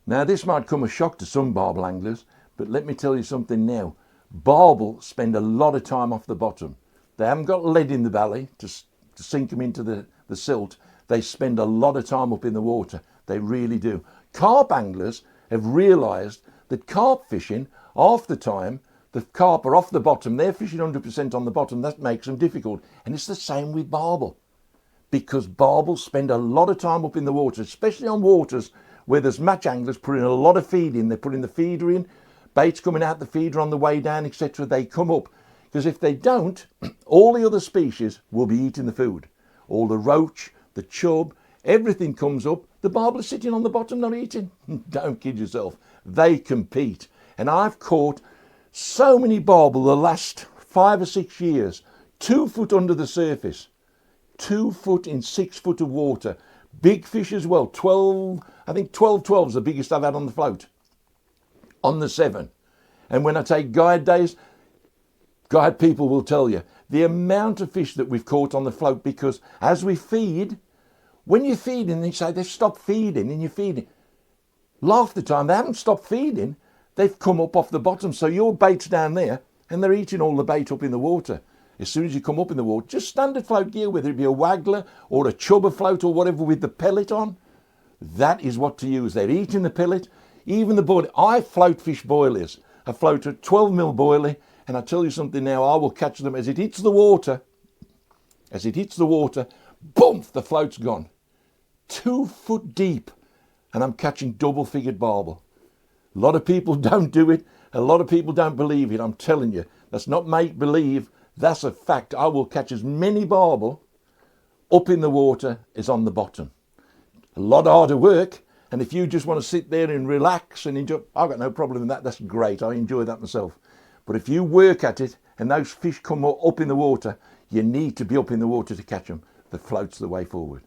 Now this might come as a shock to some barbel anglers, but let me tell you something now. Barbel spend a lot of time off the bottom. They haven't got lead in the belly to sink them into the silt. They spend a lot of time up in the water. They really do. Carp anglers have realised that carp fishing, half the time, the carp are off the bottom. They're fishing 100% on the bottom. That makes them difficult. And it's the same with barbel. Because barbel spend a lot of time up in the water, especially on waters where there's match anglers putting a lot of feed in. They're putting the feeder in, bait's coming out the feeder on the way down, etc. They come up. Because if they don't, all the other species will be eating the food. All the roach, the chub, everything comes up. The barbel is sitting on the bottom not eating. Don't kid yourself. They compete. And I've caught so many barbel the last 5 or 6 years, 2 foot under the surface, 2 foot in 6 foot of water. Big fish as well. 12, I think 12 is the biggest I've had on the float, on the 7. And when I take guide days, guide people will tell you the amount of fish that we've caught on the float, because as we feed, when you're feeding, they say they've stopped feeding and you're feeding. Half the time they haven't stopped feeding, they've come up off the bottom. So your bait's down there and they're eating all the bait up in the water. As soon as you come up in the water, just standard float gear, whether it be a waggler or a chubber float or whatever with the pellet on, that is what to use. They're eating the pellet, even the boilie. I float fish boilies. I float a 12mm boilie, and I tell you something now, I will catch them as it hits the water. As it hits the water, boom, the float's gone. 2 foot deep, and I'm catching double-figured barbel. A lot of people don't do it. A lot of people don't believe it. I'm telling you, that's not make-believe. That's a fact. I will catch as many barbel up in the water as on the bottom. A lot harder work. And if you just want to sit there and relax and enjoy, I've got no problem with that. That's great. I enjoy that myself. But if you work at it and those fish come up in the water, you need to be up in the water to catch them. The float's the way forward.